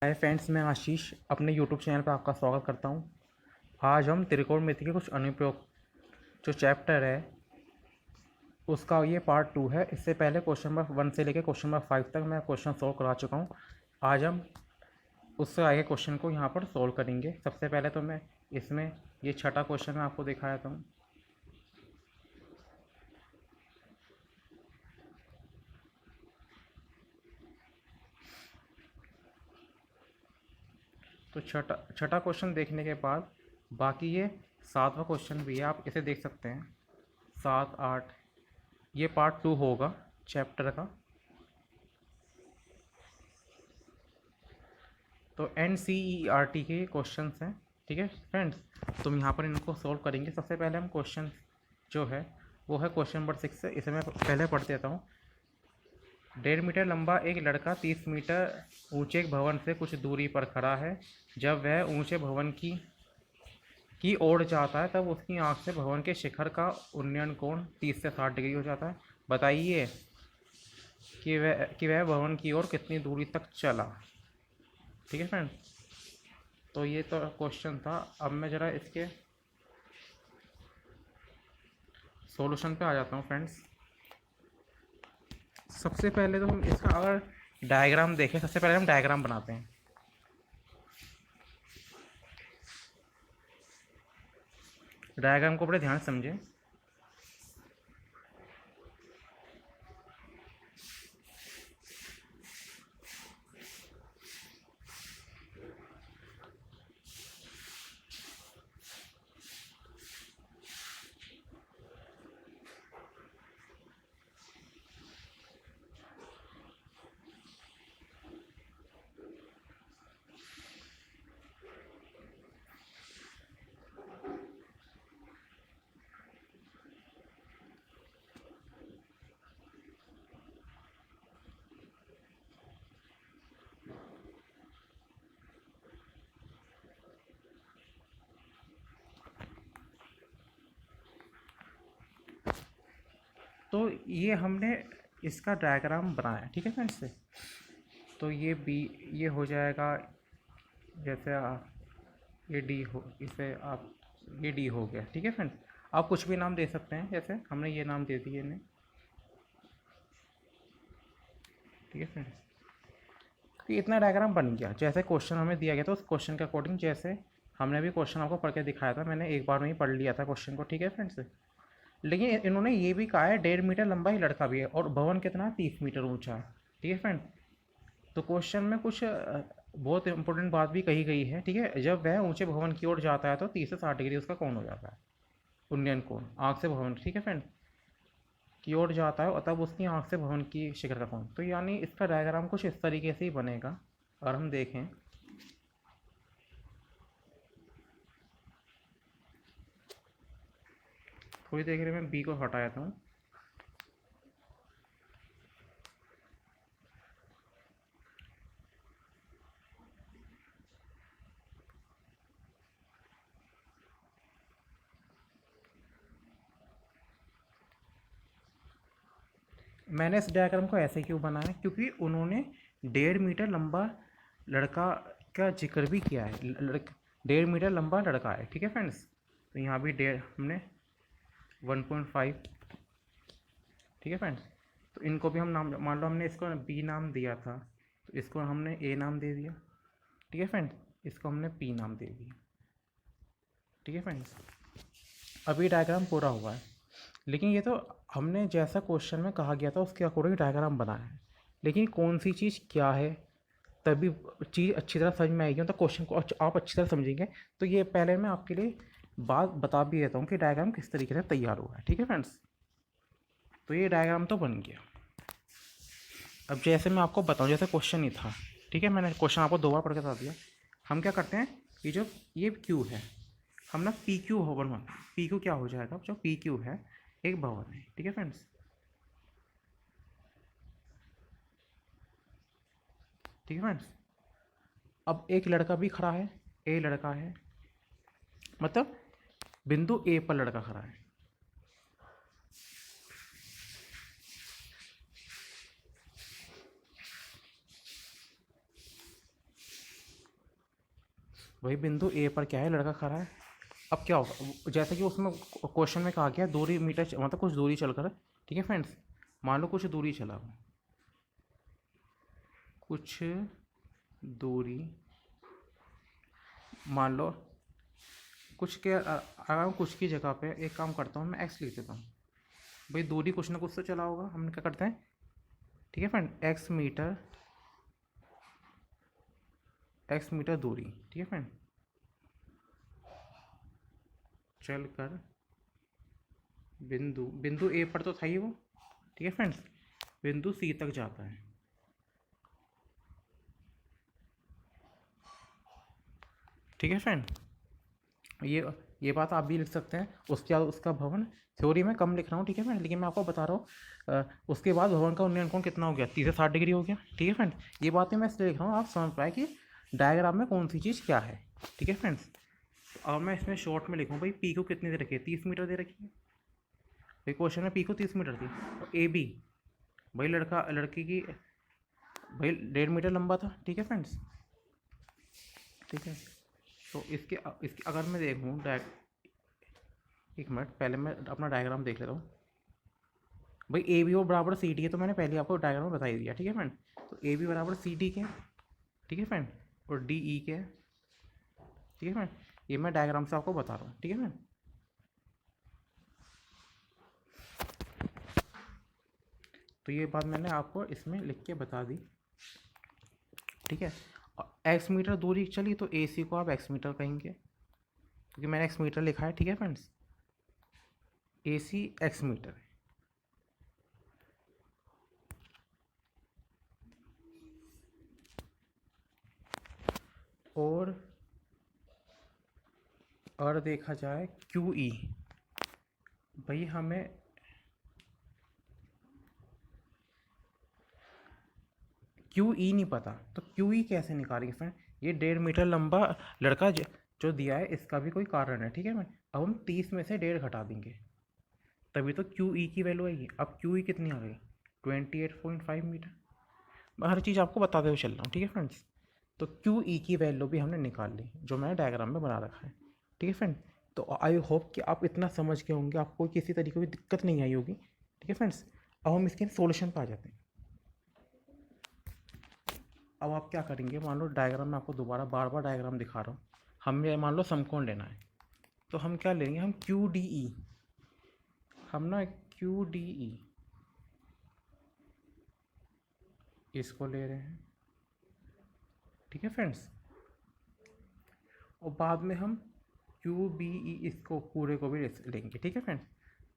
Hi friends, मैं आशीष अपने YouTube channel पर आपका स्वागत करता हूं। आज हम त्रिकोणमिति के कुछ अनुप्रयोग जो चैप्टर है उसका ये पार्ट 2 है। इससे पहले क्वेश्चन नंबर 1 से लेकर क्वेश्चन नंबर 5 तक मैं क्वेश्चन सॉल्व करा चुका हूं। आज हम उससे आगे क्वेश्चन को यहाँ पर सॉल्व करेंगे। सबसे पहले तो मैं इसमें ये छठा क्वेश्चन मैं आपको दिखा देता हूँ। तो छठा क्वेश्चन देखने के बाद बाकी ये 7वां क्वेश्चन भी है, आप इसे देख सकते हैं। 7, 8 ये पार्ट 2 होगा चैप्टर का। तो NCERT के क्वेश्चंस हैं, ठीक है फ्रेंड्स। तो हम यहाँ पर इनको सॉल्व करेंगे। सबसे पहले हम क्वेश्चन जो है वो है क्वेश्चन नंबर 6 से। इसे मैं पहले पढ़ देता हूँ। 1.5 मीटर लंबा एक लड़का 30 मीटर ऊंचे एक भवन से कुछ दूरी पर खड़ा है। जब वह ऊंचे भवन की ओर जाता है तब उसकी आंख से भवन के शिखर का उन्नयन कोण 30 से 60 डिग्री हो जाता है। बताइए कि वह भवन की ओर कितनी दूरी तक चला। ठीक है फ्रेंड, तो ये तो क्वेश्चन था। अब मैं ज़रा इसके सॉल्यूशन पे आ जाता हूँ फ्रेंड्स। सबसे पहले तो हम इसका अगर डायग्राम देखें, सबसे पहले हम डायग्राम बनाते हैं। डायग्राम को बड़े ध्यान से समझें। तो ये हमने इसका डायग्राम बनाया, ठीक है फ्रेंड्स से। तो ये हो जाएगा, जैसे ये डी हो, इसे आप ये डी हो गया, ठीक है फ्रेंड्स। आप कुछ भी नाम दे सकते हैं, जैसे हमने ये नाम दे दिए इन्हें, ठीक है फ्रेंड्स। तो इतना डायग्राम बन गया जैसे क्वेश्चन हमें दिया गया था उस क्वेश्चन के अकॉर्डिंग। जैसे हमने भी क्वेश्चन आपको पढ़ के दिखाया था, मैंने एक बार में ही पढ़ लिया था क्वेश्चन को, ठीक है फ्रेंड्स। लेकिन इन्होंने ये भी कहा है 1.5 मीटर लंबा ही लड़का भी है और भवन कितना है, 30 मीटर ऊंचा है, ठीक है फ्रेंड। तो क्वेश्चन में कुछ बहुत इंपॉर्टेंट बात भी कही गई है, ठीक है। जब वह ऊंचे भवन की ओर जाता है तो 30 से 60 डिग्री उसका कोण हो जाता है, उन्नयन कोण, आँख से भवन, ठीक है फ्रेंड, की ओर जाता है और तब उसकी आँख से भवन की शिखर का कोण। तो यानी इसका डायग्राम कुछ इस तरीके से ही बनेगा। और हम देखें, थोड़ी देर के लिए मैं बी को हटा देता हूँ। मैंने इस डायग्राम को ऐसे क्यों बनाया, क्योंकि उन्होंने 1.5 मीटर लंबा लड़का का जिक्र भी किया है। 1.5 मीटर लंबा लड़का है, ठीक है फ्रेंड्स। तो यहाँ भी 1.5 हमने 1.5, ठीक है फ्रेंड्स। तो इनको भी हम नाम, मान लो हमने इसको बी नाम दिया था तो इसको हमने ए नाम दे दिया, ठीक है फ्रेंड्स। इसको हमने पी नाम दे दिया, ठीक है फ्रेंड्स। अभी डायग्राम पूरा हुआ है। लेकिन ये तो हमने जैसा क्वेश्चन में कहा गया था उसके अकॉर्डिंग डायग्राम बनाया है। लेकिन कौन सी चीज़ क्या है तभी चीज़ अच्छी तरह समझ में आएगी, मतलब क्वेश्चन को आप अच्छी तरह समझेंगे। तो ये पहले मैं आपके लिए बात बता भी देता हूँ कि डायग्राम किस तरीके से तैयार हुआ है, ठीक है फ्रेंड्स। तो ये डायग्राम तो बन गया। अब जैसे मैं आपको बताऊँ, जैसे क्वेश्चन ही था, ठीक है, मैंने क्वेश्चन आपको 2 बार पढ़ के बता दिया। हम क्या करते हैं, कि जो ये क्यू है, हम ना पी क्यू हो बनवा, पी क्यू क्या हो जाएगा, जो पी क्यू है एक भवन है, ठीक है फ्रेंड्स, ठीक है फ्रेंड्स। अब एक लड़का भी खड़ा है, ए लड़का है, मतलब बिंदु ए पर लड़का खड़ा है, वही बिंदु ए पर क्या है, लड़का खड़ा है। अब क्या होगा, जैसे कि उसमें क्वेश्चन में कहा गया दूरी मीटर मतलब कुछ दूरी चलकर, ठीक है फ्रेंड्स। मान लो कुछ दूरी चला हो, कुछ दूरी, मान लो कुछ के अगर कुछ की जगह पे एक काम करता हूँ, मैं एक्स लिख देता हूँ। भाई दूरी कुछ ना कुछ तो चला होगा, हम क्या करते हैं, ठीक है फ्रेंड, एक्स मीटर दूरी, ठीक है फ्रेंड, चल कर बिंदु बिंदु ए पर तो था ही वो, ठीक है फ्रेंड्स, बिंदु सी तक जाता है। ठीक है फ्रेंड, ये बात आप भी लिख सकते हैं। उसका भवन, थ्योरी में कम लिख रहा हूँ, ठीक है फ्रेंड, लेकिन मैं आपको बता रहा हूँ उसके बाद भवन का उन्नयन कोण कितना हो गया, 30 से 60 डिग्री हो गया। ठीक है फ्रेंड, ये बातें मैं इसलिए लिख रहा हूँ, आप समझ पाए कि डायग्राम में कौन सी चीज़ क्या है। ठीक है फ्रेंड्स, तो अब मैं इसमें शॉर्ट में लिखूँ, भाई पी को कितनी दे रखी है, 30 मीटर दे रखी है। भाई क्वेश्चन में पी को 30 मीटर थी, और ए बी, भाई लड़की की भाई 1.5 मीटर लंबा था। ठीक है फ्रेंड्स, ठीक है। तो इसके अगर मैं देखूँ एक मिनट, पहले मैं अपना डायग्राम देख लेता हूँ। भाई ए बी और बराबर सी डी है, तो मैंने पहले आपको डायग्राम में बता ही दिया। ठीक है फ्रेंड, तो ए बी बराबर सी डी के, ठीक है फ्रेंड, और डी ई के, ठीक है फ्रेंड, ये मैं डायग्राम से आपको बता रहा हूँ। ठीक है फ्रेंड, तो ये बात मैंने आपको इसमें लिख के बता दी। ठीक है, एक्स मीटर दूरी चली, तो ए सी को आप एक्स मीटर कहेंगे, क्योंकि मैंने एक्स मीटर लिखा है। ठीक है फ्रेंड्स, ए सी एक्स मीटर है। और देखा जाए क्यू ई, भाई हमें क्यू ई नहीं पता, तो क्यू ई कैसे निकालेंगे फ्रेंड। ये 1.5 मीटर लंबा लड़का जो दिया है, इसका भी कोई कारण है। ठीक है फ्रेंड, अब हम 30 में से 1.5 घटा देंगे, तभी तो क्यू ई की वैल्यू आएगी। अब क्यू ई कितनी आ गई, 28.5 मीटर। मैं हर चीज़ आपको बताते हुए चल रहा हूँ। ठीक है फ्रेंड्स, तो क्यू ई की वैल्यू भी हमने निकाल ली, जो मैंने डायग्राम में बना रखा है। ठीक है फ्रेंड, तो आई होप कि आप इतना समझ के होंगे, आपको किसी तरीके की दिक्कत नहीं आई होगी। ठीक है फ्रेंड्स, अब हम इसके सोल्यूशन पर आ जाते हैं। अब आप क्या करेंगे, मान लो डायग्राम में आपको दोबारा बार बार डायग्राम दिखा रहा हूँ, हमें मान लो समकोण लेना है, तो हम क्या लेंगे, हम क्यू डी ई, हम ना क्यू डी ई इसको ले रहे हैं। ठीक है फ्रेंड्स, और बाद में हम क्यू बी ई इसको पूरे को भी लेंगे। ठीक है फ्रेंड्स,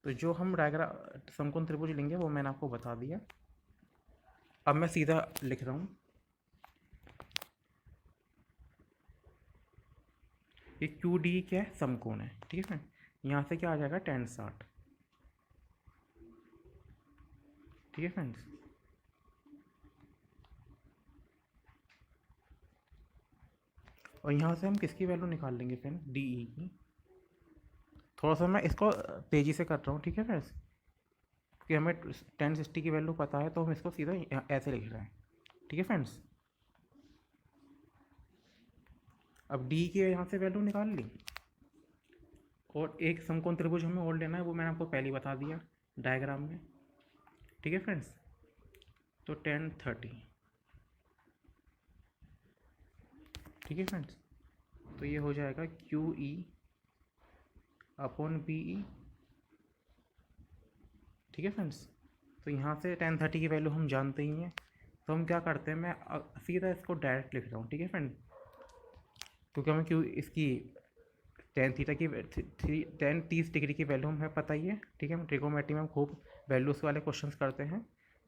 तो जो हम डायग्राम समकोण त्रिभुज लेंगे वो मैंने आपको बता दिया। अब मैं सीधा लिख रहा हूँ, ये क्यू डी क्या है, समकोण है। ठीक है फ्रेंड, यहाँ से क्या आ जाएगा, tan 60। ठीक है फ्रेंड्स, और यहाँ से हम किसकी वैल्यू निकाल लेंगे फ्रेंड, डी ई की। थोड़ा सा मैं इसको तेज़ी से कर रहा हूँ। ठीक है फ्रेंड्स, क्योंकि हमें 1060 की वैल्यू पता है, तो हम इसको सीधा ऐसे लिख रहे हैं। ठीक है फ्रेंड्स, अब डी की यहाँ से वैल्यू निकाल ली, और एक समकोण त्रिभुज हमें और लेना है, वो मैंने आपको पहले ही बता दिया डायग्राम में। ठीक है फ्रेंड्स, तो 1030। ठीक है फ्रेंड्स, तो ये हो जाएगा Q E upon B E. ठीक है फ्रेंड्स, तो यहाँ से 1030 की वैल्यू हम जानते ही हैं, तो हम क्या करते हैं, मैं सीधा इसको डायरेक्ट लिख रहा हूँ। ठीक है फ्रेंड, क्योंकि हमें क्यों इसकी टेन थीटा की 30 डिग्री की वैल्यू हमें पता ही है। ठीक है, हम ट्रिगोमेट्री में हम खूब वैल्यूज़ वाले क्वेश्चंस करते हैं,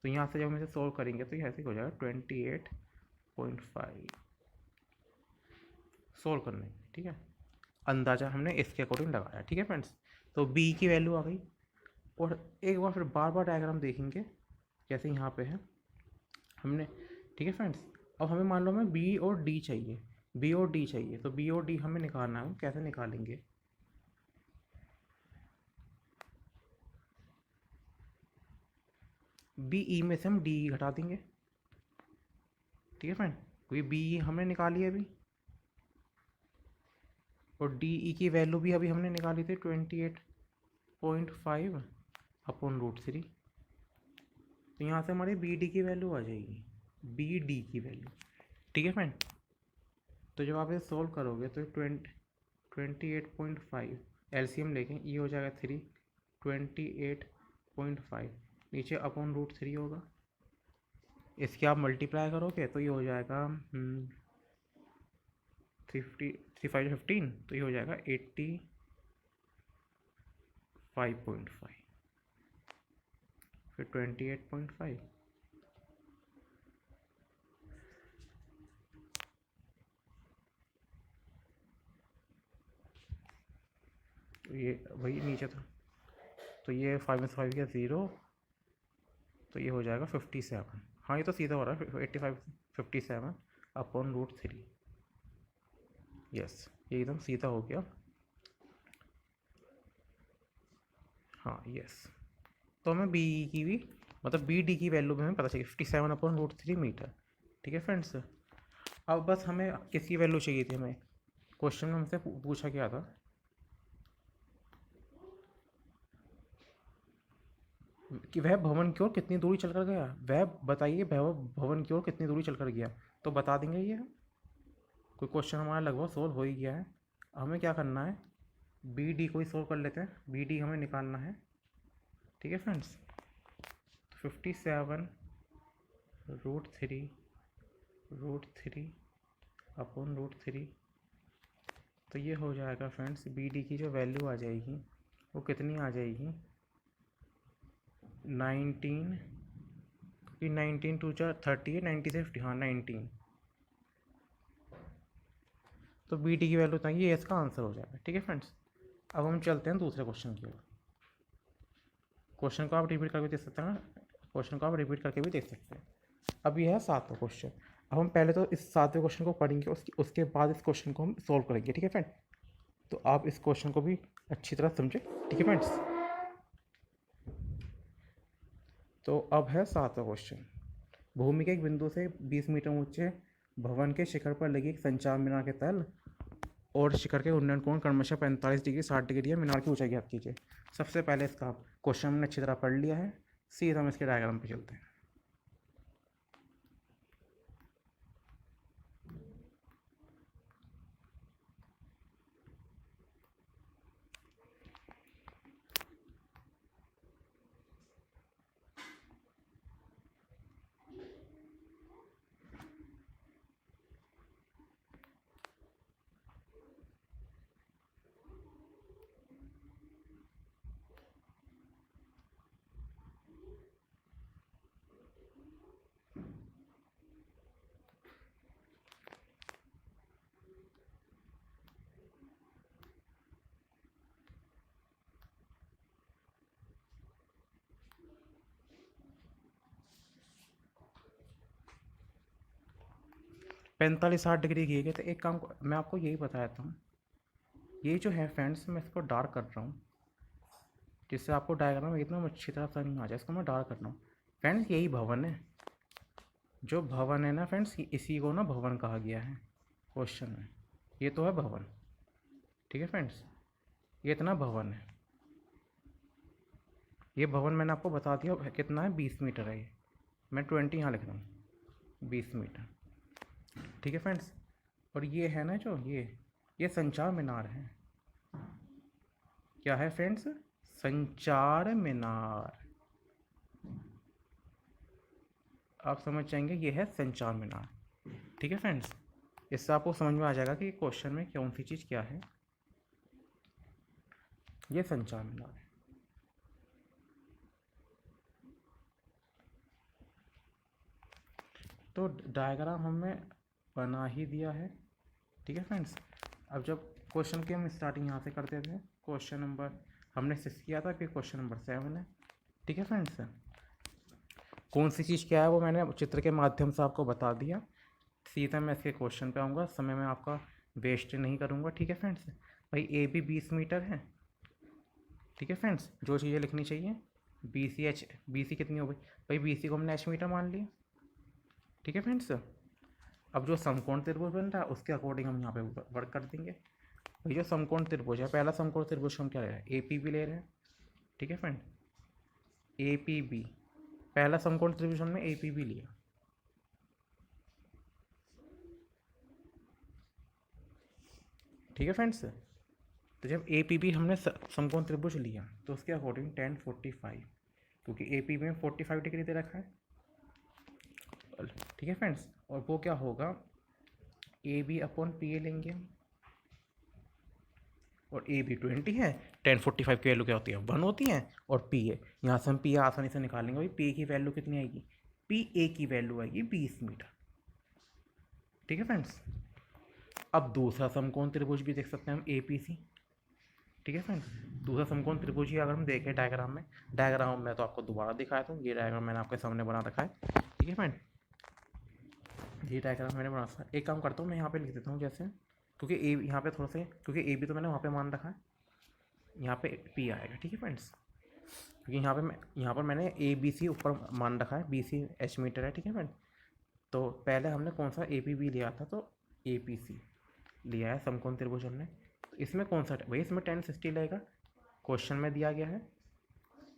तो यहाँ से जब हम इसे सोल्व करेंगे तो ये ऐसे हो जाएगा 28.5 सोल्व करने। ठीक है, अंदाज़ा हमने इसके अकॉर्डिंग लगाया। ठीक है फ्रेंड्स, तो बी की वैल्यू आ गई, और एक बार फिर बार बार डायग्राम देखेंगे, जैसे यहाँ पे है हमने। ठीक है फ्रेंड्स, अब हमें मान लो हमें बी और डी चाहिए, बी और डी चाहिए, तो बी और डी हमें निकालना है, कैसे निकालेंगे, बी ई में से हम डी ई घटा देंगे। ठीक है फ्रेंड, क्योंकि बी ई हमने निकाली है अभी, और डी ई की वैल्यू भी अभी हमने निकाली थी 28.5 अपॉन √3। तो यहाँ से हमारी बी डी की वैल्यू आ जाएगी, बी डी की वैल्यू। ठीक है फ्रेंड, तो जब आप इसे सोल्व करोगे तो 28.5 एलसीएम लेके ये हो जाएगा 3, 28.5 नीचे अपॉन √3 होगा। इसके आप मल्टीप्लाई करोगे तो ये हो जाएगा 3 5 15, तो ये हो जाएगा 85.5, फिर 28.5, तो ये वही नीचे था, तो ये 5 में से 5 गया 0, तो ये हो जाएगा 57। हाँ ये तो सीधा हो रहा है 85 57 अपॉन √3। यस, ये एकदम सीधा हो गया। हाँ यस, तो हमें बी की भी मतलब बी डी की वैल्यू भी हमें पता चली 57 अपॉन √3 मीटर। ठीक है फ्रेंड्स, अब बस हमें किसकी वैल्यू चाहिए थी, हमें क्वेश्चन में हमसे पूछा गया था कि वह भवन की ओर कितनी दूरी चलकर गया, वह बताइए वह भवन की ओर कितनी दूरी चलकर गया। तो बता देंगे ये कोई क्वेश्चन हमारा लगभग सोल्व हो ही गया है। हमें क्या करना है, बी डी को ही सोल्व कर लेते हैं, बी डी हमें निकालना है। ठीक है फ्रेंड्स, 57 √3 अपॉन √3, तो ये हो जाएगा फ्रेंड्स बी डी की जो वैल्यू आ जाएगी वो कितनी आ जाएगी 19, क्योंकि 19 2 4 30 है, 90 से 50, हाँ 19, तो बी डी की वैल्यू था, ये इसका आंसर हो जाएगा। ठीक है फ्रेंड्स, अब हम चलते हैं दूसरे क्वेश्चन की ओर। क्वेश्चन को आप रिपीट करके देख सकते हैं, क्वेश्चन को आप रिपीट करके भी देख सकते हैं। अब ये है 7वां क्वेश्चन। अब हम पहले तो इस 7वें क्वेश्चन को पढ़ेंगे, उसके बाद इस क्वेश्चन को हम सॉल्व करेंगे। ठीक है फ्रेंड, तो आप इस क्वेश्चन को भी अच्छी तरह समझें। ठीक है फ्रेंड्स, तो अब है 7वां क्वेश्चन। भूमि के एक बिंदु से 20 मीटर ऊंचे भवन के शिखर पर लगी एक संचार मीनार के तल और शिखर के उन्नयन कोण क्रमशः 45 डिग्री 60 डिग्री है। मीनार की ऊंचाई ज्ञात कीजिए। सबसे पहले इसका क्वेश्चन हमने अच्छी तरह पढ़ लिया है, सीधा हम इसके डायग्राम पे चलते हैं। 45-60 डिग्री किए गए। तो एक काम मैं आपको यही बताता हूँ, ये जो है फ्रेंड्स मैं इसको डार्क कर रहा हूँ जिससे आपको डायग्राम एकदम अच्छी तरह समझ में आ जाए। इसको मैं डार्क कर रहा हूँ फ्रेंड्स, यही भवन है, जो भवन है ना फ्रेंड्स, इसी को ना भवन कहा गया है क्वेश्चन में। ये तो है भवन। ठीक है फ्रेंड्स, ये इतना भवन है, ये भवन मैंने आपको बता दिया कितना है, 20 मीटर है। ये मैं 20 यहाँ लिख रहा हूँ, 20 मीटर। ठीक है फ्रेंड्स, और ये है ना जो ये संचार मीनार है। क्या है फ्रेंड्स, संचार मीनार। आप समझ जाएंगे ये है संचार मीनार। ठीक है फ्रेंड्स, इससे आपको समझ में आ जाएगा कि क्वेश्चन में कौन सी चीज़ क्या है। ये संचार मीनार है। तो डायग्राम हमें बना ही दिया है। ठीक है फ्रेंड्स, अब जब क्वेश्चन की हम स्टार्टिंग यहाँ से करते थे, क्वेश्चन नंबर हमने 6 किया था, फिर क्वेश्चन नंबर 7 है। ठीक है फ्रेंड्स, कौन सी चीज़ क्या है वो मैंने चित्र के माध्यम से आपको बता दिया। सीधा मैं इसके क्वेश्चन पे आऊँगा, समय मैं आपका वेस्ट नहीं करूँगा। ठीक है फ्रेंड्स, भाई ए बी 20 मीटर है। ठीक है फ्रेंड्स, जो चीज़ें लिखनी चाहिए, बी सी कितनी हो गई भाई, बी सी को हमने एच मीटर मान लिया। ठीक है फ्रेंड्स, अब जो समकोण त्रिभुज बन रहा है उसके अकॉर्डिंग हम यहाँ पे वर्क कर देंगे। वही जो समकोण त्रिभुज है, पहला समकोण त्रिभुज हम क्या ले रहे हैं, APB ले रहे हैं, ठीक है फ्रेंड, APB, पहला समकोण त्रिभुज हमने APB लिया। ठीक है फ्रेंड्स, तो जब APB हमने समकोण त्रिभुज लिया तो उसके अकॉर्डिंग tan 45, क्योंकि APB में 45 डिग्री दे रखा है, ठीक है फ्रेंड्स, और वो क्या होगा, AB अपॉन PA लेंगे हम, और AB 20 है, tan 45 की वैल्यू क्या होती है, 1 होती है, और PA यहाँ से हम PA आसानी से निकाल लेंगे, भाई PA की वैल्यू कितनी आएगी, PA की वैल्यू आएगी 20 मीटर। ठीक है फ्रेंड्स, अब दूसरा समकोण त्रिभुज भी देख सकते हैं हम APC। ठीक है फ्रेंड्स, दूसरा समकोण त्रिभुज ही अगर हम देखें डायग्राम में तो आपको दोबारा दिखाया था, ये डायग्राम मैंने आपके सामने बना रखा है। ठीक है फ्रेंड, ये डायग्राम मैंने बना रखा है। एक काम करता हूँ, मैं यहाँ पे लिख देता हूँ जैसे, क्योंकि ए यहाँ पे थोड़ा सा, क्योंकि ए बी तो मैंने वहाँ पे मान रखा है, यहाँ पे पी आएगा। ठीक है फ्रेंड्स, क्योंकि यहाँ पर मैंने ABC ऊपर मान रखा है, BC H मीटर है। ठीक है फ्रेंड, तो पहले हमने कौन सा APB लिया था, तो APC लिया है समकोण त्रिभुज हमने। तो इसमें कौन सा, भाई इसमें tan 60 लगेगा, क्वेश्चन में दिया गया है।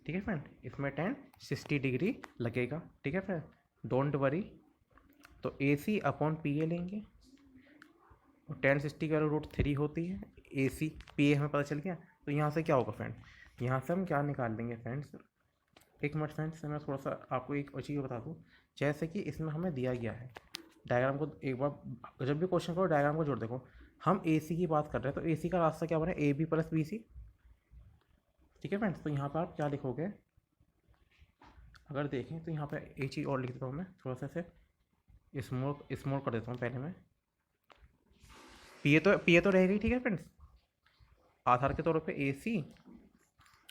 ठीक है फ्रेंड, इसमें tan 60 डिग्री लगेगा। ठीक है फ्रेंड, डोंट वरी। तो AC अपॉन PA लेंगे, और tan 60 की वैल्यू √3 होती है, AC PA हमें पता चल गया। तो यहाँ से क्या होगा फ्रेंड, यहाँ से हम क्या निकाल लेंगे फ्रेंड्स, एक मिनट फ्रेंड्स, मैं थोड़ा सा आपको एक चीज़ बता दूँ। जैसे कि इसमें हमें दिया गया है, डायग्राम को एक बार जब भी क्वेश्चन करो डायग्राम को जोड़ देखो, हम AC की बात कर रहे हैं, तो AC का रास्ता क्या बना, AB प्लस BC। ठीक है फ्रेंड्स, तो यहाँ पर आप क्या लिखोगे, अगर देखें तो यहाँ पर एक चीज़ और लिख देता हूँ मैं, थोड़ा सा से स्मॉल कर देता हूँ पहले मैं। PA तो रहेगी। ठीक है फ्रेंड्स, आधार के तौर पे AC,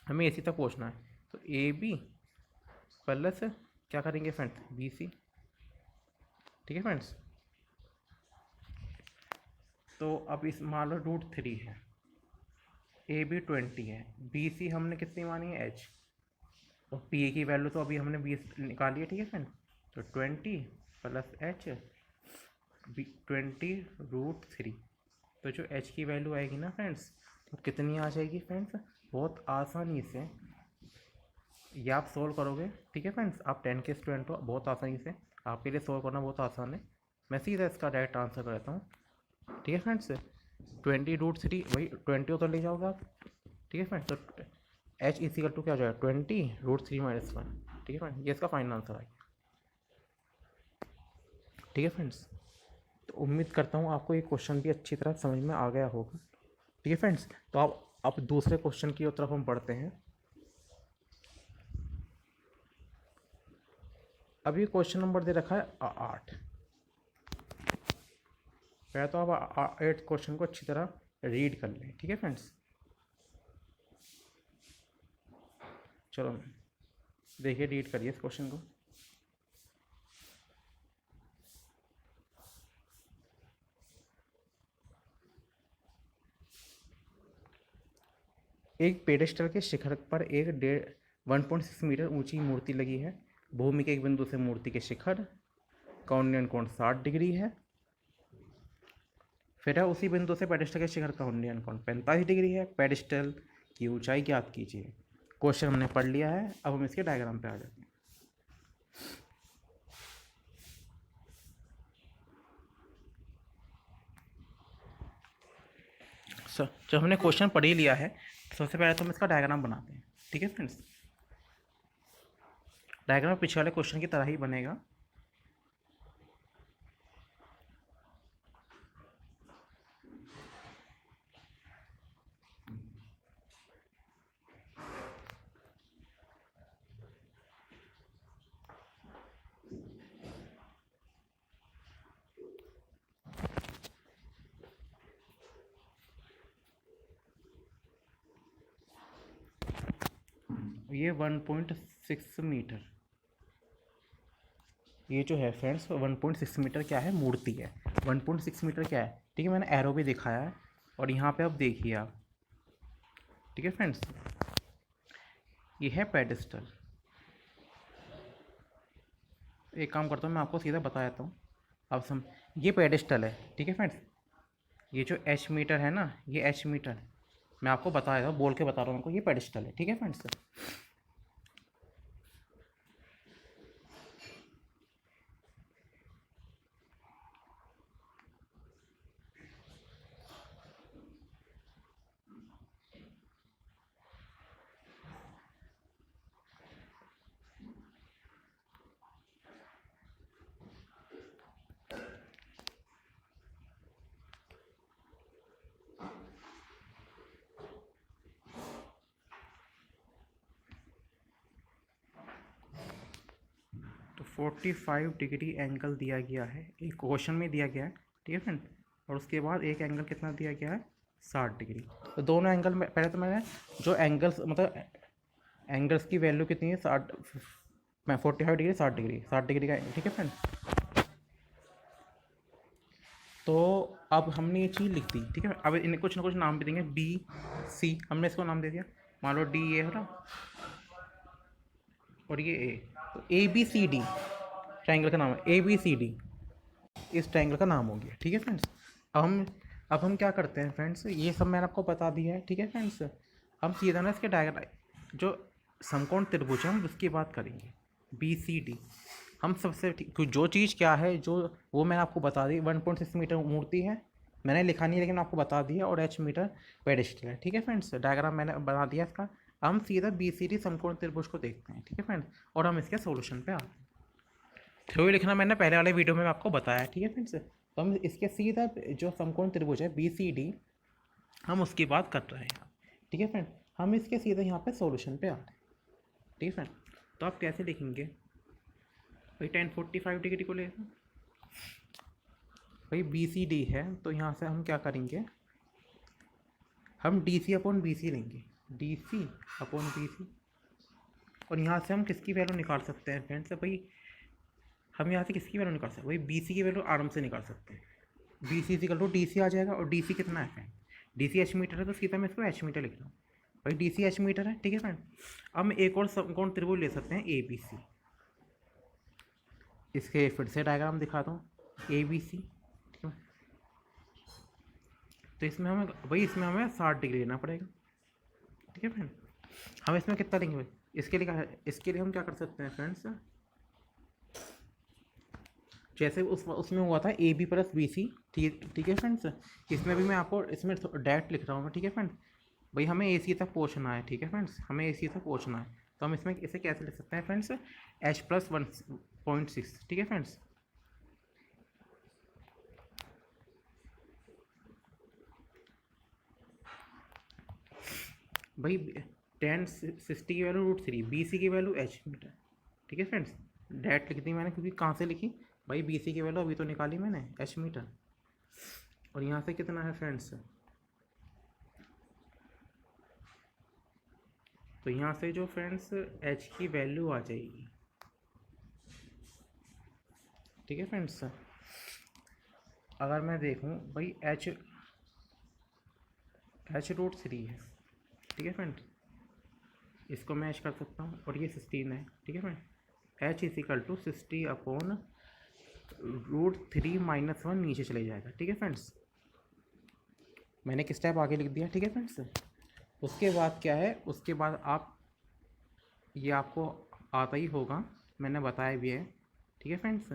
हमें AC तक पहुँचना है, तो AB प्लस क्या करेंगे फ्रेंड्स, BC। ठीक है फ्रेंड्स, तो अब इस मान लो √3 है, AB 20 है, BC हमने कितनी मानी है, H, और PA की वैल्यू तो अभी हमने 20 निकाली है। ठीक है फ्रेंड, तो 20 प्लस H 20 √3, तो जो H की वैल्यू आएगी ना फ्रेंड्स, वो कितनी आ जाएगी फ्रेंड्स, बहुत आसानी से ये आप सोल्व करोगे। ठीक है फ्रेंड्स, आप 10 के स्टूडेंट हो, बहुत आसानी से आपके लिए सोल्व करना बहुत आसान है। मैं सीधा इसका डायरेक्ट आंसर करता हूँ। ठीक है फ्रेंड्स, 20 √3, वही 20 उधर ले जाओगे आप। ठीक है फ्रेंड्स, तो H इक्वल टू क्या हो जाएगा, 20 √3 - 1। ठीक है फ्रेंड्स, ये इसका फाइनल आंसर आएगा। ठीक है फ्रेंड्स, तो उम्मीद करता हूँ आपको ये क्वेश्चन भी अच्छी तरह समझ में आ गया होगा। ठीक है फ्रेंड्स, तो आप दूसरे क्वेश्चन की तरफ हम बढ़ते हैं। अभी क्वेश्चन नंबर दे रखा है 8। पहले तो आप 8 क्वेश्चन को अच्छी तरह रीड कर लें। ठीक है फ्रेंड्स, चलो देखिए, रीड करिए इस क्वेश्चन को। एक पेडेस्टल के शिखर पर एक 1.6 मीटर ऊंची मूर्ति लगी है। भूमि के एक बिंदु से मूर्ति के शिखर का उन्नयन कोण 60 डिग्री है। फिर है उसी बिंदु से पेडेस्टल के शिखर का उन्नयन कोण 45 डिग्री है। पेडेस्टल की ऊंचाई ज्ञात कीजिए। क्वेश्चन हमने पढ़ लिया है, अब हम इसके डायग्राम पे आ जाते हैं। जब हमने क्वेश्चन पढ़ ही लिया है, सबसे पहले तो हम इसका डायग्राम बनाते हैं। ठीक है फ्रेंड्स, डायग्राम पिछले वाले क्वेश्चन की तरह ही बनेगा। ये 1.6 मीटर, ये जो है फ्रेंड्स 1.6 मीटर क्या है, मूर्ति है। 1.6 मीटर क्या है, ठीक है, मैंने एरो भी दिखाया है, और यहाँ पे अब देखिए आप। ठीक है फ्रेंड्स, ये है पेडेस्टल। एक काम करता हूँ, मैं आपको सीधा बता देता हूँ। अब ये पेडेस्टल है। ठीक है फ्रेंड्स, ये जो एच मीटर है ना, ये एच मीटर मैं आपको बता रहा हूँ, बोल के बता रहा हूँ आपको, ये पेडिस्टल है, ठीक है फ्रेंड्स। तो 45 डिग्री एंगल दिया गया है, एक क्वेश्चन में दिया गया है, ठीक है फ्रेंड। और उसके बाद एक एंगल कितना दिया गया है, 60 डिग्री। तो दोनों एंगल में पहले तो मैंने जो एंगल्स मतलब एंगल्स की वैल्यू कितनी है, 60, मैं 45 डिग्री 60 डिग्री 60 डिग्री का, ठीक है फ्रेंड। तो अब हमने ये चीज़ लिख दी, ठीक है। अब इन्हें कुछ ना कुछ नाम भी देंगे, बी सी, हमने इसको नाम दे दिया, मान लो डी ये है ना, और ये ए, तो A B C D triangle का नाम है, ए बी सी डी इस ट्रायंगल का नाम हो गया, ठीक है फ्रेंड्स। अब हम क्या करते हैं फ्रेंड्स, ये सब मैंने आपको बता दिया है, ठीक है फ्रेंड्स। हम सीधा ना इसके डायग्राम जो समकोण त्रिभुज है हम उसकी बात करेंगे, बी सी डी। हम सबसे जो चीज़ क्या है जो वो मैंने आपको बता दी, 1.6 मीटर मूर्ति है, मैंने लिखा नहीं लेकिन आपको बता दिया, और एच मीटर पेडिस्टल है, ठीक है फ्रेंड्स। डायग्राम मैंने बता दिया इसका। हम सीधा बी सी डी समकोण त्रिभुज को देखते हैं, ठीक है फ्रेंड्स, और हम इसके सोल्यूशन पे आते हैं। थ्योरी लिखना मैंने पहले वाले वीडियो में आपको बताया, ठीक है फ्रेंड्स। तो हम इसके सीधा जो समकोण त्रिभुज है बी सी डी, हम उसकी बात कर रहे हैं, ठीक है फ्रेंड। हम इसके सीधे यहाँ पे सॉल्यूशन पे आ रहे हैं, ठीक है फ्रेंड। तो आप कैसे लिखेंगे भाई, 1045 डिग्री को ले भाई, बी सी डी है, तो यहाँ से हम क्या करेंगे, हम D C upon B C लेंगे, D C upon B C. और यहाँ से हम किसकी वैल्यू निकाल सकते हैं फ्रेंड्स भाई, हम यहाँ से किसकी वैल्यू निकाल सकते हैं भाई, बी सी की वैल्यू आराम से निकाल सकते हैं। B C equal to D C आ जाएगा, और डी सी कितना है friend, D C H metre है, तो सीधा मैं इसको एच मीटर लिख रहा हूँ भाई, डी सी एच मीटर है, ठीक है फ्रेंड। अब हम एक और समकोण त्रिभुज ले सकते हैं, ए बी सी। इसके फिर से डायग्राम दिखाता हूँ, ए बी सी, ठीक है। तो इसमें हमें भाई, इसमें हमें 60 डिग्री लेना पड़ेगा, ठीक है फ्रेंड। हम इसमें कितना लेंगे भाई, इसके लिए हम क्या कर सकते हैं फ्रेंड्स, जैसे उसमें हुआ था A B plus B C, ठीक है फ्रेंड्स। इसमें भी मैं आपको इसमें डायरेक्ट लिख रहा हूँ, ठीक है फ्रेंड। भाई हमें ए सी तक पहुँचना है, ठीक है फ्रेंड्स, हमें ए सी तक पहुँचना है। तो हम इसमें इसे कैसे लिख सकते हैं फ्रेंड्स, एच प्लस 1.6, ठीक है फ्रेंड्स। भाई 1060 की वैल्यू √3, बी सी की वैल्यू एच मीटर, ठीक है फ्रेंड्स। डायरेक्ट लिख दी मैंने, क्योंकि कहाँ से लिखी भाई, बी सी की वैल्यू अभी तो निकाली मैंने, एच मीटर। और यहाँ से कितना है फ्रेंड्स, तो यहाँ से जो फ्रेंड्स एच की वैल्यू आ जाएगी, ठीक है फ्रेंड्स। अगर मैं देखूँ भाई, एच √3 है, ठीक है फ्रेंड, इसको मैं एच कर सकता हूँ, और ये 16 है, ठीक है friend. H is equal to 60 upon √3 - 1 नीचे चले जाएगा, ठीक है फ्रेंड्स। मैंने किस टाइप आगे लिख दिया, ठीक है फ्रेंड्स। उसके बाद क्या है, उसके बाद आप ये आपको आता ही होगा, मैंने बताया भी है, ठीक है फ्रेंड्स,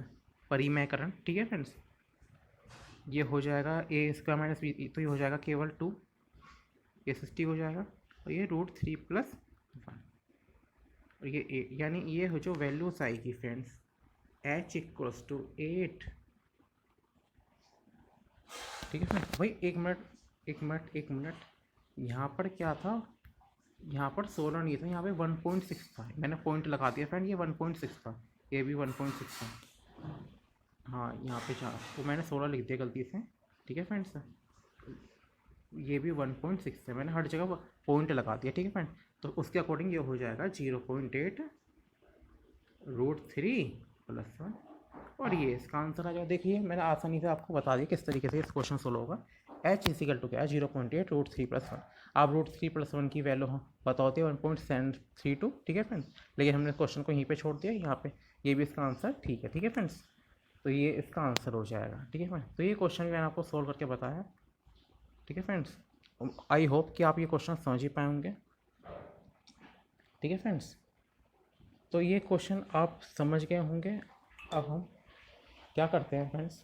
परिमेयकरण, ठीक है फ्रेंड्स। ये हो जाएगा ए स्क्वायर माइनस बी, तो ये हो जाएगा केवल 2, ये 60 हो जाएगा, और ये √3 + 1, और ये ए, यानी ये हो जो वैल्यूज आएगी फ्रेंड्स, एच इक्वल्स टू 8, ठीक है फ्रेंड्स। भाई एक मिनट, यहाँ पर क्या था, यहाँ पर 16 नहीं था, यहाँ पे 1.6 था, मैंने पॉइंट लगा दिया फ्रेंड, ये 1.6 था, ये भी 1.6 था, हाँ यहाँ पे 4, तो मैंने 16 लिख दिया गलती से, ठीक है फ्रेंड्स। ये भी 1.6 है, मैंने हर जगह पॉइंट लगा दिया, ठीक है फ्रेंड। तो उसके अकॉर्डिंग ये हो जाएगा 0.8 √3 + 1, और ये इसका आंसर आ जाएगा। देखिए मैंने आसानी से आपको बता दिया किस तरीके से इस क्वेश्चन सोल्व होगा। एच इजिकल टू क्या है, 0.8 √3 + 1। आप √3 + 1 की वैल्यू पता होती है 1.732, ठीक है फ्रेंड्स। लेकिन हमने क्वेश्चन को यहीं पे छोड़ दिया, यहाँ पे ये भी इसका आंसर ठीक है फ्रेंड्स। तो ये इसका आंसर हो जाएगा, ठीक है फ्रेंड। तो ये क्वेश्चन भी मैंने आपको सोल्व करके बताया, ठीक है फ्रेंड्स, आई होप कि आप ये क्वेश्चन समझ ही पाए होंगे। ठीक है फ्रेंड्स, तो ये क्वेश्चन आप समझ गए होंगे। अब हम क्या करते हैं फ्रेंड्स,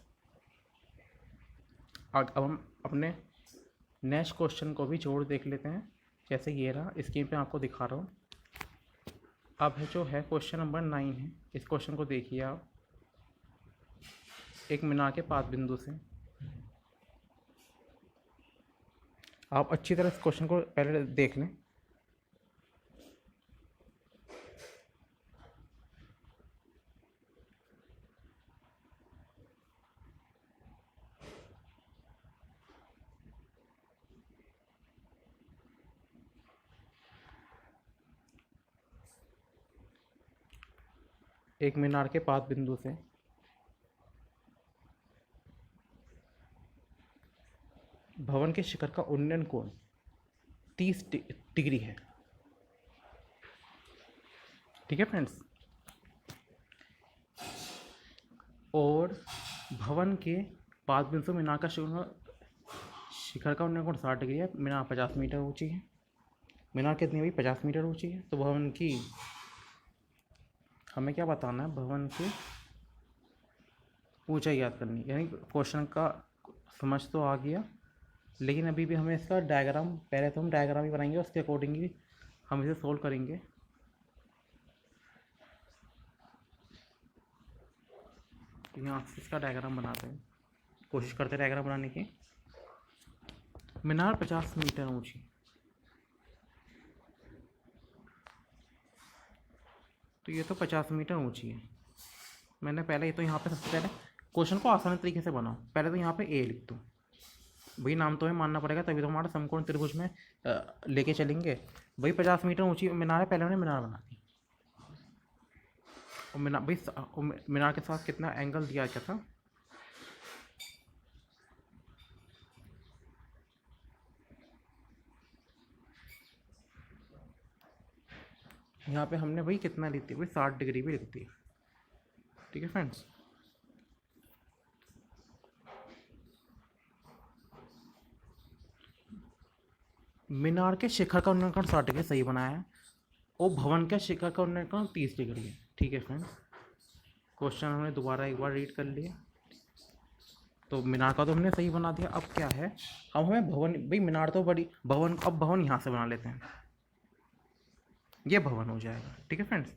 अब हम अपने नेक्स्ट क्वेश्चन को भी जोड़ देख लेते हैं। जैसे ये रहा, स्क्रीन पे आपको दिखा रहा हूँ। अब है जो है क्वेश्चन नंबर 9 है। इस क्वेश्चन को देखिए आप, एक मीनार के पाद बिंदु से। आप अच्छी तरह इस क्वेश्चन को पहले देख लें। एक मीनार के पाद बिंदु से भवन के शिखर का उन्नयन कोण 30 डिग्री है। ठीक है फ्रेंड्स, और भवन के पाद बिंदु से मीनार का शिखर का उन्नयन कोण 60 डिग्री है। मीनार 50 मीटर ऊंची है। मीनार कितनी हुई? 50 मीटर ऊंची है। तो भवन की हमें क्या बताना है? भवन की ऊंचाई याद करनी, यानी क्वेश्चन का समझ तो आ गया, लेकिन अभी भी हमें इसका डायग्राम, पहले तो हम डायग्राम ही बनाएंगे, उसके अकॉर्डिंग ही हम इसे सोल्व करेंगे। तो यहाँ से इसका डायग्राम बनाते हैं, कोशिश करते हैं डायग्राम बनाने की। मीनार 50 मीटर ऊंची, तो ये तो 50 मीटर ऊंची है। मैंने पहले ये तो यहाँ पे सबसे पहले क्वेश्चन को आसान तरीके से बनाओ। पहले तो यहाँ पे ए लिख दो, भाई नाम तो है मानना पड़ेगा, तभी तो हमारा समकोण त्रिभुज में लेके चलेंगे। भाई 50 मीटर ऊंची मीनार है, पहले हमने मीनार बना दी। और मीनार भाई मीनार के साथ कितना एंगल दिया क्या था? यहाँ पे हमने भाई कितना लिख दिया? भाई 60 डिग्री भी लिख दी। ठीक है फ्रेंड्स, मीनार के शिखर का उन्नयन कोण 60 डिग्री सही बनाया है, और भवन के शिखर का उन्नयन कोण 30 डिग्री है। ठीक है फ्रेंड्स, क्वेश्चन हमने दोबारा एक बार रीड कर लिया। तो मीनार का तो हमने सही बना दिया। अब क्या है, अब हमें भवन, भाई मीनार तो बड़ी, भवन, अब भवन यहाँ से बना लेते हैं, ये भवन हो जाएगा। ठीक है फ्रेंड्स,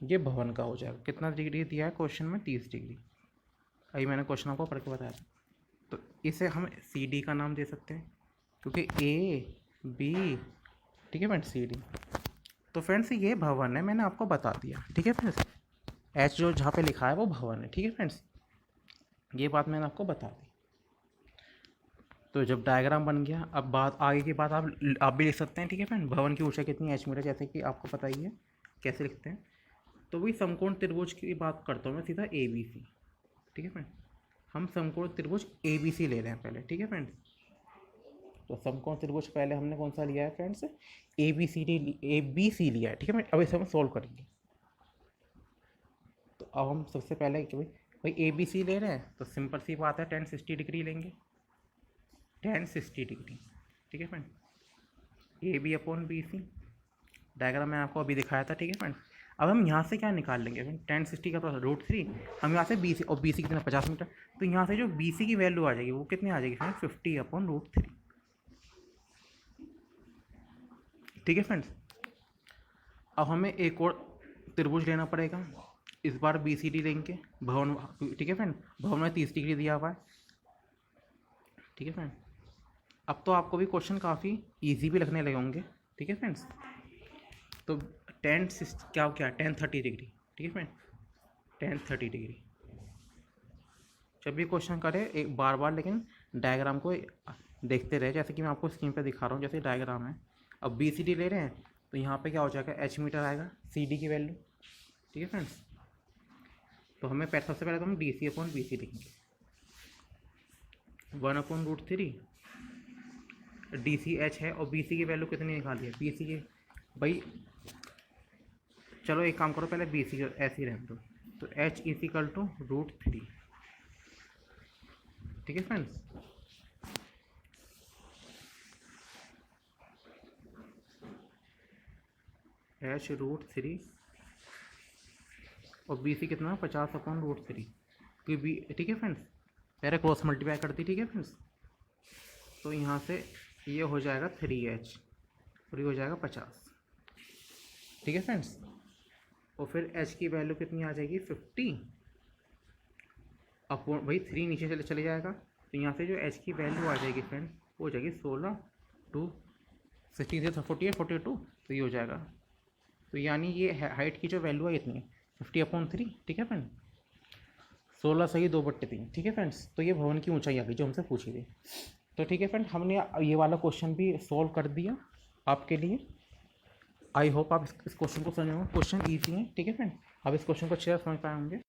ये भवन का हो जाएगा। कितना डिग्री दिया है क्वेश्चन में? 30 डिग्री। अभी मैंने क्वेश्चन आपको पढ़ के बताया था। तो इसे हम सी डी का नाम दे सकते हैं, क्योंकि ए बी, ठीक है फ्रेंड्स, सी डी। तो फ्रेंड्स ये भवन है, मैंने आपको बता दिया। ठीक है फ्रेंड्स, एच जो जहाँ पे लिखा है वो भवन है। ठीक है फ्रेंड्स, ये बात मैंने आपको बता दी। तो जब डायग्राम बन गया, अब बात आगे की बात आप भी लिख सकते हैं। ठीक है फ्रेंड, भवन की ऊंचाई कितनी है? एच मीटर, जैसे कि आपको पता ही है कैसे लिखते हैं। तो वही समकोण त्रिभुज की बात करता हूँ मैं सीधा, ए बी सी। ठीक है फ्रेंड, हम समकोण त्रिभुज ए बी सी ले रहे हैं पहले। ठीक है फ्रेंड्स, तो समकोण त्रिभुज पहले हमने कौन सा लिया है friends? A B C D, A B C लिया है। ठीक है फ्रेंड, अब इसे हम सोल्व करेंगे। तो अब हम सबसे पहले कि भाई ए बी सी ले रहे हैं, तो सिंपल सी बात है, 1060 डिग्री लेंगे, 1060 डिग्री। ठीक है friend, A B upon B C, diagram मैं आपको अभी दिखाया था। ठीक है फ्रेंड, अब हम यहाँ से क्या निकाल लेंगे फ्रेंड? 1060 का तो √3, हम यहाँ से बी सी, और बी सी कितना? 50 मीटर। तो यहाँ से जो बी सी की वैल्यू आ जाएगी वो कितनी आ जाएगी फ्रेंड? 50 अपॉन √3। ठीक है फ्रेंड्स, अब हमें एक और त्रिभुज लेना पड़ेगा। इस बार बी सी डी लेंगे, भवन। ठीक है फ्रेंड, भवन में 30 डिग्री दिया हुआ है। ठीक है फ्रेंड, अब तो आपको भी क्वेश्चन काफ़ी इजी भी लगने लगे होंगे। ठीक है फ्रेंड्स, तो 10 क्या 1030 डिग्री। ठीक है फ्रेंड, 1030 डिग्री। जब भी क्वेश्चन करें एक बार बार, लेकिन डायग्राम को देखते रहे, जैसे कि मैं आपको स्क्रीन पे दिखा रहा हूँ। जैसे डायग्राम है, अब बी सी डी ले रहे हैं, तो यहाँ पे क्या हो जाएगा? एच मीटर आएगा, सी डी की वैल्यू। ठीक है फ्रेंड्स, तो हमें सबसे पहले तो हम D C upon B C लिखेंगे। 1/√3 डी सी एच है और बी सी की वैल्यू कितनी निकाली है, बी सी की भाई चलो एक काम करो, पहले बी सी ऐसे ही रहने दो। तो एच इजिकल टू √3, ठीक है फ्रेंड्स। एच √3 और बी सी कितना 50/√3 क्योंकि बी, ठीक है फ्रेंड्स, पहले क्रॉस मल्टीप्लाई करती, ठीक है फ्रेंड्स। तो यहाँ से ये हो जाएगा 3h और ये हो जाएगा 50, ठीक है फ्रेंड्स। और फिर h की वैल्यू कितनी आ जाएगी 50 अपॉन भाई 3 नीचे चले जाएगा। तो यहाँ से जो h की वैल्यू आ जाएगी फ्रेंड्स वो हो जाएगी 16 2 16 से 48 42, तो ये हो जाएगा। तो यानी ये हाइट की जो वैल्यू है इतनी 50/3, ठीक है फ्रेंड, 16 सही 2/3, ठीक है फ्रेंड्स। तो ये भवन की ऊंचाई आ गई जो हमसे पूछी थी। तो ठीक है फ्रेंड, हमने ये वाला क्वेश्चन भी सॉल्व कर दिया आपके लिए। आई होप आप इस क्वेश्चन को समझ, क्वेश्चन ईजी है, ठीक है फ्रेंड। आप इस क्वेश्चन को अच्छे से समझ पाए होंगे।